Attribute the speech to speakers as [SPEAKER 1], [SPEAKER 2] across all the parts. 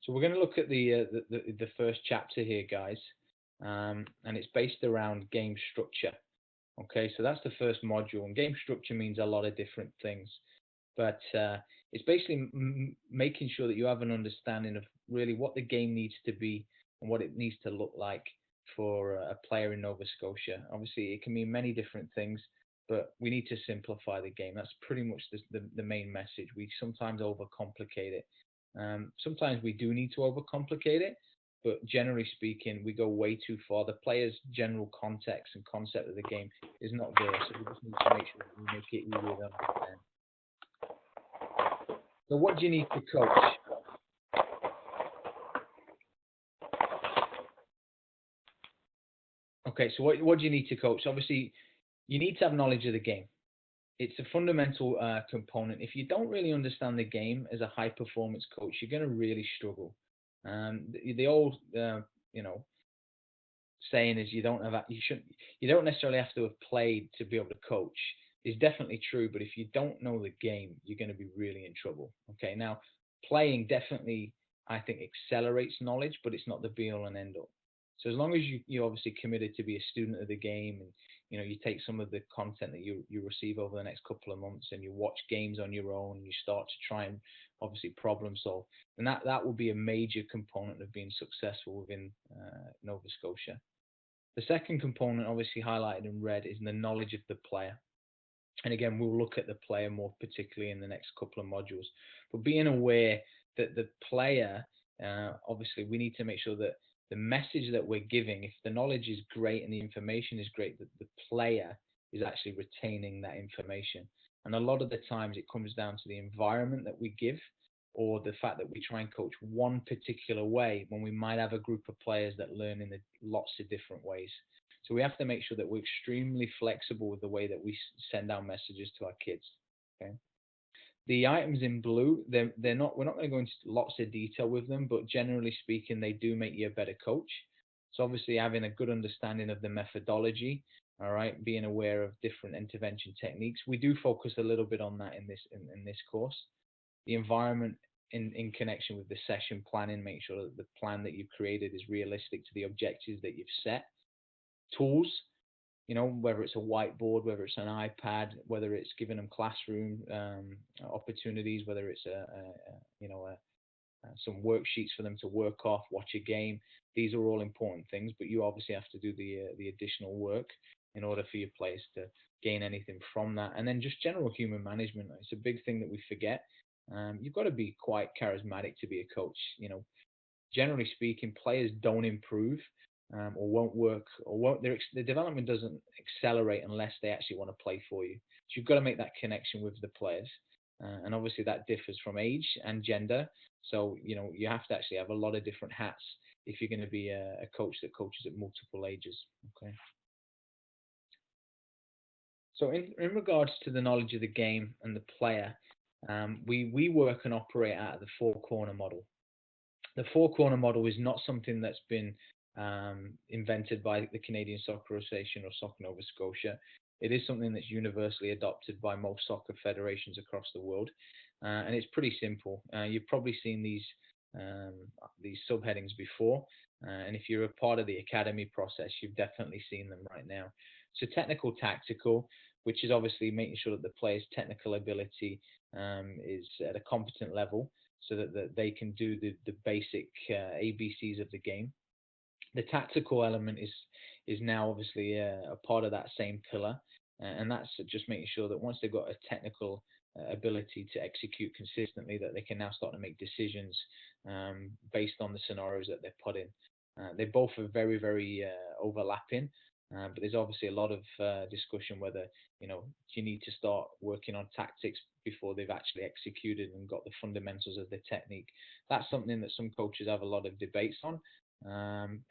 [SPEAKER 1] So we're going to look at the first chapter here, guys, and it's based around game structure. Okay, so that's the first module, and game structure means a lot of different things, but it's basically making sure that you have an understanding of really what the game needs to be and what it needs to look like for a player in Nova Scotia. Obviously, it can mean many different things, but we need to simplify the game. That's pretty much the main message. We sometimes overcomplicate it. Sometimes we do need to overcomplicate it, but generally speaking, we go way too far. The player's general context and concept of the game is not there, so we just need to make sure that we make it easier to understand. So, what do you need to coach? Okay, so what do you need to coach? Obviously, you need to have knowledge of the game. It's a fundamental component. If you don't really understand the game as a high performance coach, you're going to really struggle. The old, you know, saying is you don't necessarily have to have played to be able to coach is definitely true, but if you don't know the game, you're going to be really in trouble. Okay, now playing definitely I think accelerates knowledge, but it's not the be all and end all. So as long as you're obviously committed to be a student of the game, and you take some of the content that you receive over the next couple of months and you watch games on your own and you start to try and obviously problem solve, then that will be a major component of being successful within Nova Scotia. The second component, obviously highlighted in red, is the knowledge of the player. And again, we'll look at the player more particularly in the next couple of modules. But being aware that the player, obviously, we need to make sure that the message that we're giving, if the knowledge is great and the information is great, that the player is actually retaining that information. And a lot of the times it comes down to the environment that we give, or the fact that we try and coach one particular way when we might have a group of players that learn in lots of different ways. So we have to make sure that we're extremely flexible with the way that we send our messages to our kids. Okay. The items in blue, they're not. We're not going to go into lots of detail with them, but generally speaking, they do make you a better coach. So obviously, having a good understanding of the methodology, all right, being aware of different intervention techniques. We do focus a little bit on that in this course. The environment in connection with the session planning, make sure that the plan that you've created is realistic to the objectives that you've set. Tools, whether it's a whiteboard, whether it's an iPad, whether it's giving them classroom opportunities, whether it's some worksheets for them to work off, watch a game. These are all important things, but you obviously have to do the additional work in order for your players to gain anything from that. And then just general human management. It's a big thing that we forget. You've got to be quite charismatic to be a coach. Generally speaking, players don't improve or won't work or won't their development doesn't accelerate unless they actually want to play for you. So you've got to make that connection with the players, and obviously that differs from age and gender. So you have to actually have a lot of different hats if you're going to be a coach that coaches at multiple ages. Okay. So in regards to the knowledge of the game and the player, we work and operate out of the four corner model. The four corner model is not something that's been invented by the Canadian Soccer Association or Soccer Nova Scotia. It is something that's universally adopted by most soccer federations across the world, and it's pretty simple. You've probably seen these subheadings before, and if you're a part of the academy process, you've definitely seen them right now. So technical, tactical, which is obviously making sure that the player's technical ability is at a competent level, so that they can do the basic ABCs of the game. The tactical element is now obviously a part of that same pillar, and that's just making sure that once they've got a technical ability to execute consistently, that they can now start to make decisions based on the scenarios that they're put in. They both are very, very overlapping, but there's obviously a lot of discussion whether you need to start working on tactics before they've actually executed and got the fundamentals of the technique. That's something that some coaches have a lot of debates on.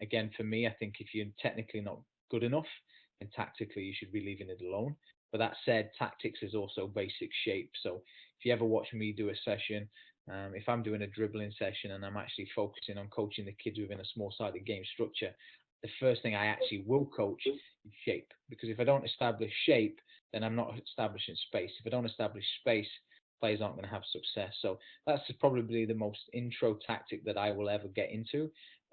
[SPEAKER 1] Again, for me, I think if you're technically not good enough, then tactically you should be leaving it alone. But that said, tactics is also basic shape. So if you ever watch me do a session, if I'm doing a dribbling session and I'm actually focusing on coaching the kids within a small-sided game structure, the first thing I actually will coach is shape. Because if I don't establish shape, then I'm not establishing space. If I don't establish space, players aren't going to have success. So that's probably the most intro tactic that I will ever get into,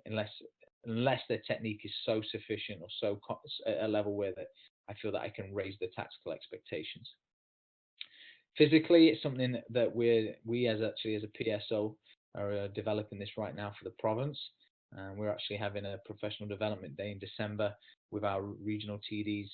[SPEAKER 1] unless their technique is so sufficient or so at a level where that I feel that I can raise the tactical expectations. Physically, it's something that we as a PSO are developing this right now for the province. We're actually having a professional development day in December with our regional TDs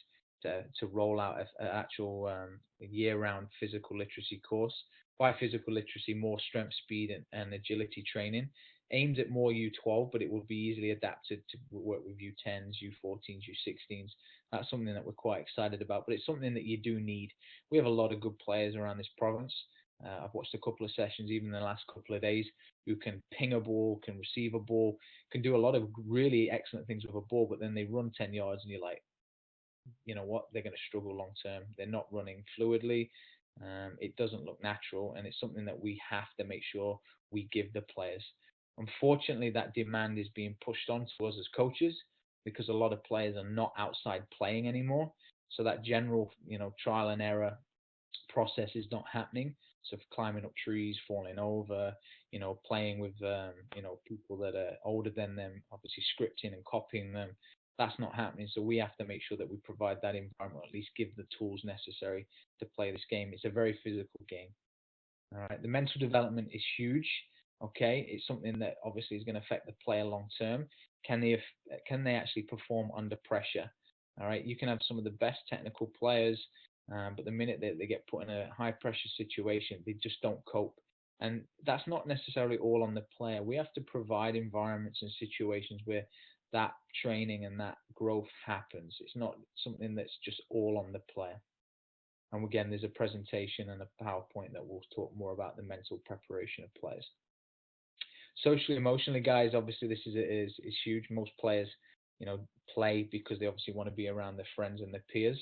[SPEAKER 1] to roll out an actual year-round physical literacy course. By physical literacy, more strength, speed, and agility training, aimed at more U12, but it will be easily adapted to work with U10s, U14s, U16s. That's something that we're quite excited about, but it's something that you do need. We have a lot of good players around this province. I've watched a couple of sessions, even in the last couple of days, who can ping a ball, can receive a ball, can do a lot of really excellent things with a ball, but then they run 10 yards and you're like, you know what, they're going to struggle long term. They're not running fluidly. It doesn't look natural, and it's something that we have to make sure we give the players. Unfortunately, that demand is being pushed on to us as coaches because a lot of players are not outside playing anymore. So that general, trial and error process is not happening. So climbing up trees, falling over, playing with, people that are older than them, obviously scripting and copying them, that's not happening. So we have to make sure that we provide that environment, or at least give the tools necessary to play this game. It's a very physical game. All right. The mental development is huge. Okay. It's something that obviously is going to affect the player long term. Can they actually perform under pressure? All right. You can have some of the best technical players, but the minute they get put in a high pressure situation, they just don't cope. And that's not necessarily all on the player. We have to provide environments and situations where that training and that growth happens. It's not something that's just all on the player. And again, there's a presentation and a PowerPoint that will talk more about the mental preparation of players. Socially, emotionally, guys, obviously this is huge. Most players, play because they obviously want to be around their friends and their peers.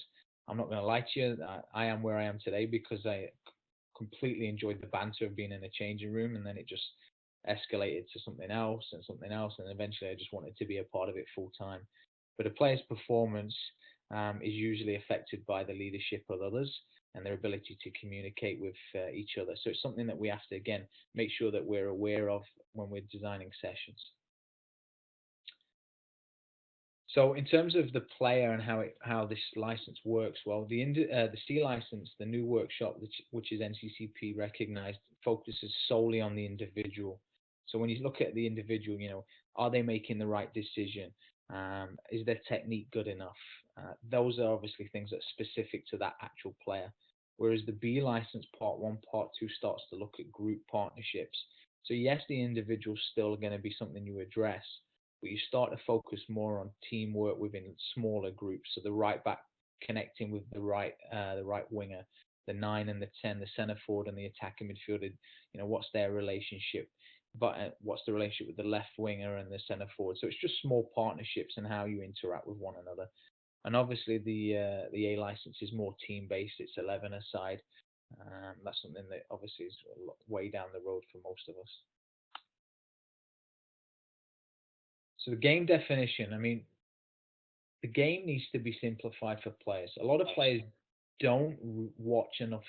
[SPEAKER 1] I'm not going to lie to you. I am where I am today because I completely enjoyed the banter of being in a changing room, and then it just escalated to something else and something else, and eventually I just wanted to be a part of it full time. But a player's performance is usually affected by the leadership of others and their ability to communicate with each other. So it's something that we have to, again, make sure that we're aware of when we're designing sessions. So in terms of the player and how this license works, well, the C license, the new workshop, which is NCCP recognized, focuses solely on the individual. So when you look at the individual, are they making the right decision? Is their technique good enough? Those are obviously things that are specific to that actual player. Whereas the B license part 1, part 2 starts to look at group partnerships. So yes, the individual is still going to be something you address, but you start to focus more on teamwork within smaller groups. So the right back connecting with the right winger, the 9 and the 10, the centre forward and the attacking midfielder. What's their relationship? But what's the relationship with the left winger and the centre forward? So it's just small partnerships and how you interact with one another. And obviously the A license is more team based. It's 11 aside. That's something that obviously is way down the road for most of us. So the game definition, I mean, the game needs to be simplified for players. A lot of players don't watch enough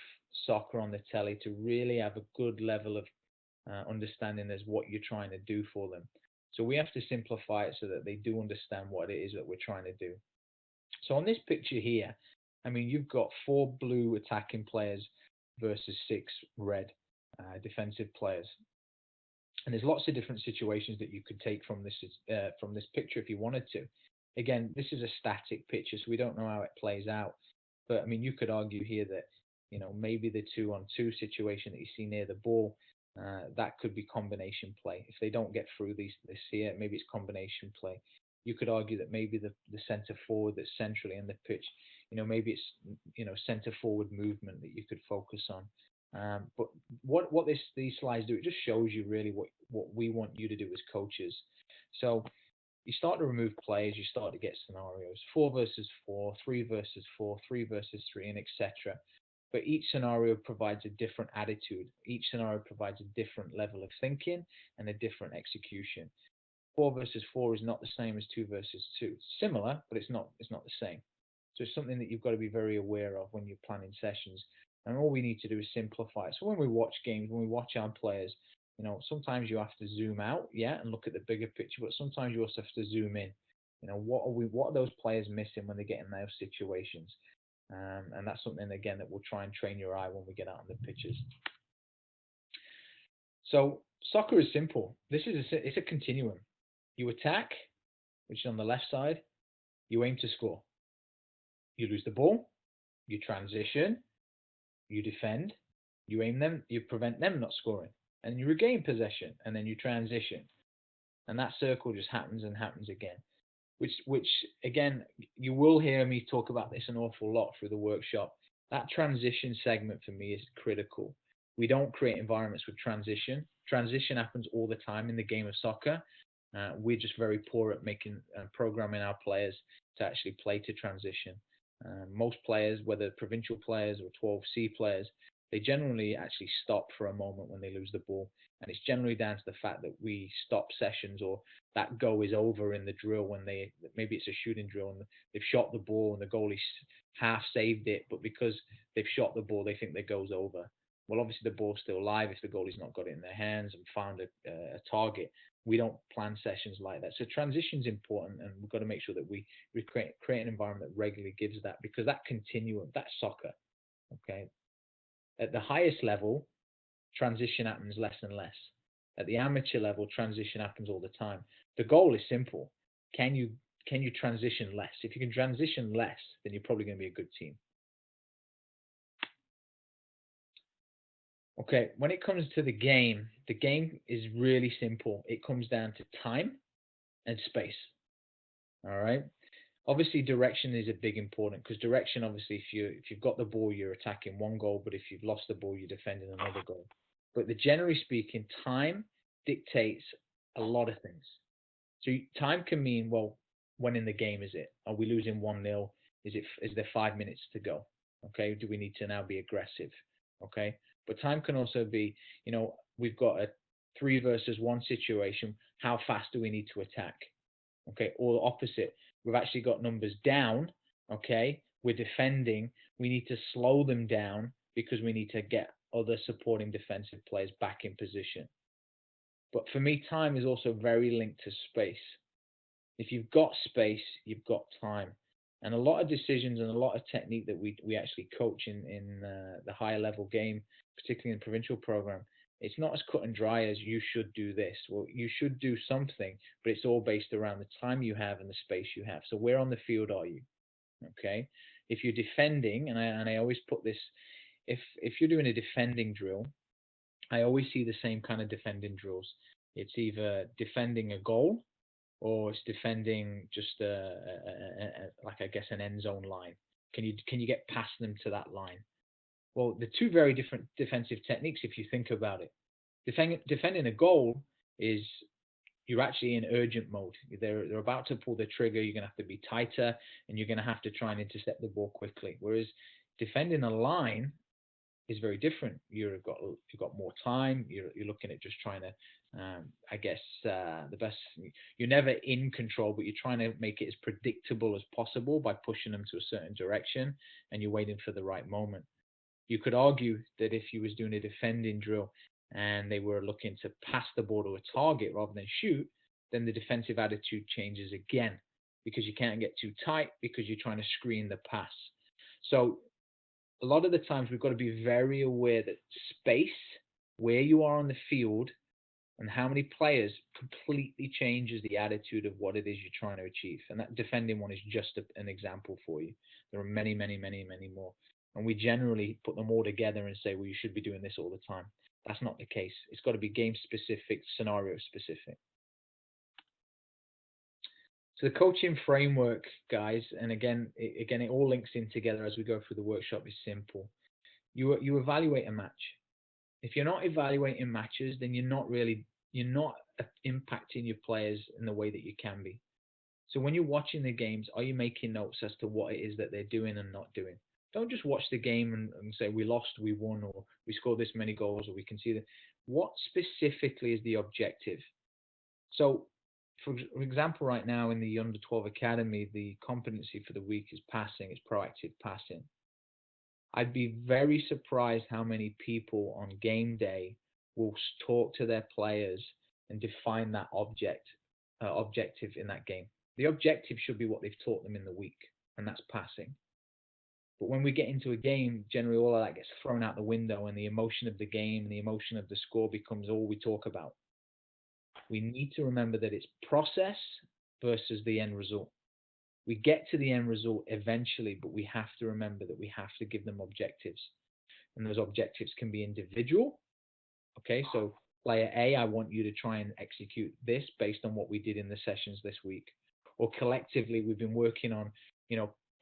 [SPEAKER 1] soccer on the telly to really have a good level of understanding as what you're trying to do for them. So we have to simplify it so that they do understand what it is that we're trying to do. So on this picture here, I mean, you've got 4 blue attacking players versus 6 red defensive players. And there's lots of different situations that you could take from this picture if you wanted to. Again, this is a static picture, so we don't know how it plays out. But I mean, you could argue here that maybe the 2-on-2 situation that you see near the ball, that could be combination play. If they don't get through this here, maybe it's combination play. You could argue that maybe the centre forward that's centrally in the pitch, maybe it's centre forward movement that you could focus on. But what these slides do, it just shows you really what we want you to do as coaches. So you start to remove players, you start to get scenarios, 4 versus 4, 3 versus 4, 3 versus 3, and etc. But each scenario provides a different attitude. Each scenario provides a different level of thinking and a different execution. 4 versus 4 is not the same as 2 versus 2. It's similar, but it's not the same. So it's something that you've got to be very aware of when you're planning sessions. And all we need to do is simplify it. So when we watch games, when we watch our players, sometimes you have to zoom out, yeah, and look at the bigger picture, but sometimes you also have to zoom in. What are those players missing when they get in those situations? And that's something again that we'll try and train your eye when we get out on the pitches. So soccer is simple. It's a continuum. You attack, which is on the left side. You aim to score. You lose the ball. You transition. You defend. You aim them. You prevent them not scoring, and you regain possession, and then you transition, and that circle just happens and happens again. Which again, you will hear me talk about this an awful lot through the workshop. That transition segment for me is critical. We don't create environments with transition. Transition happens all the time in the game of soccer. We're just very poor at making programming our players to actually play to transition. Most players, whether provincial players or 12C players, they generally actually stop for a moment when they lose the ball. And it's generally down to the fact that we stop sessions, or that go is over in the drill when maybe it's a shooting drill and they've shot the ball and the goalie half saved it, but because they've shot the ball, they think the go's over. Well, obviously the ball's still live if the goalie's not got it in their hands and found a target. We don't plan sessions like that. So transition's important, and we've got to make sure that we create an environment that regularly gives that, because that continuum, that's soccer. Okay. At the highest level, transition happens less and less. At the amateur level, transition happens all the time. The goal is simple. Can you transition less? If you can transition less, then you're probably going to be a good team. Okay, when it comes to the game is really simple. It comes down to time and space. All right. Obviously, direction is a big important, because direction, obviously, if you've got the ball, you're attacking one goal, but if you've lost the ball, you're defending another goal. But generally speaking, time dictates a lot of things. So time can mean, well, when in the game is it? Are we losing 1-0? Is there 5 minutes to go? Okay, do we need to now be aggressive? Okay, but time can also be, we've got a 3 versus 1 situation. How fast do we need to attack? Okay, or opposite, we've actually got numbers down. Okay, we're defending. We need to slow them down because we need to get other supporting defensive players back in position. But for me, time is also very linked to space. If you've got space, you've got time. And a lot of decisions and a lot of technique that we actually coach in the higher level game, particularly in the provincial program, it's not as cut and dry as you should do this. Well, you should do something, but it's all based around the time you have and the space you have. So where on the field are you? Okay. If you're defending, and I always put this, if you're doing a defending drill, I always see the same kind of defending drills. It's either defending a goal, or it's defending just like, I guess, an end zone line. Can you get past them to that line? Well, the two very different defensive techniques if you think about it. Defending a goal is, you're actually in urgent mode. They're about to pull the trigger. You're going to have to be tighter, and you're going to have to try and intercept the ball quickly. Whereas defending a line is very different. You've got more time. You're looking at just trying to, I guess, the best. You're never in control, but you're trying to make it as predictable as possible by pushing them to a certain direction, and you're waiting for the right moment. You could argue that if you was doing a defending drill and they were looking to pass the ball to a target rather than shoot, then the defensive attitude changes again, because you can't get too tight because you're trying to screen the pass. So a lot of the times we've got to be very aware that space, where you are on the field, and how many players completely changes the attitude of what it is you're trying to achieve. And that defending one is just an example for you. There are many, many, many, many more. And we generally put them all together and say, well, you should be doing this all the time. That's not the case. It's got to be game specific, scenario specific. So the coaching framework, guys, and again, it all links in together as we go through the workshop, is simple. You evaluate a match. If you're not evaluating matches, then you're not impacting your players in the way that you can be. So when you're watching the games, are you making notes as to what it is that they're doing and not doing? Don't just watch the game and say we lost, we won, or we scored this many goals, or we can see that. What specifically is the objective? So, for example, right now in the under 12 academy, the competency for the week is passing, it's proactive passing. I'd be very surprised how many people on game day will talk to their players and define that objective in that game. The objective should be what they've taught them in the week, and that's passing. But when we get into a game, generally all of that gets thrown out the window, and the emotion of the game and the emotion of the score becomes all we talk about. We need to remember that it's process versus the end result. We get to the end result eventually, but we have to remember that we have to give them objectives. And those objectives can be individual. Okay, so player A, I want you to try and execute this based on what we did in the sessions this week. Or collectively, we've been working on,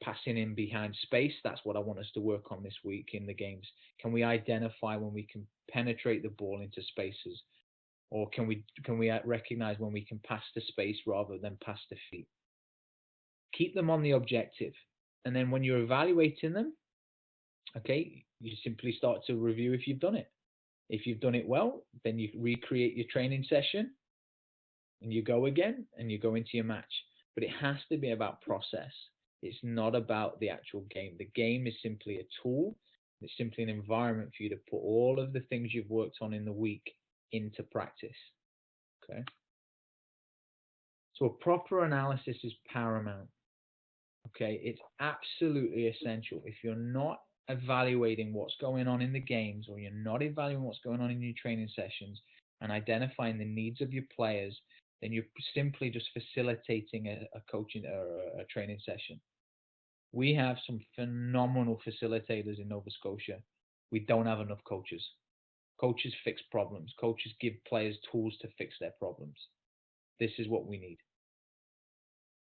[SPEAKER 1] passing in behind space. That's what I want us to work on this week in the games. Can we identify when we can penetrate the ball into spaces? Or can we recognize when we can pass to space rather than pass to feet? Keep them on the objective. And then when you're evaluating them, okay, you simply start to review if you've done it. If you've done it well, then you recreate your training session and you go again and you go into your match. But it has to be about process. It's not about the actual game. The game is simply a tool. It's simply an environment for you to put all of the things you've worked on in the week into practice. Okay. So a proper analysis is paramount. Okay. It's absolutely essential. If you're not evaluating what's going on in the games, or you're not evaluating what's going on in your training sessions and identifying the needs of your players, then you're simply just facilitating a coaching or a training session. We have some phenomenal facilitators in Nova Scotia. We don't have enough coaches. Coaches fix problems. Coaches give players tools to fix their problems. This is what we need.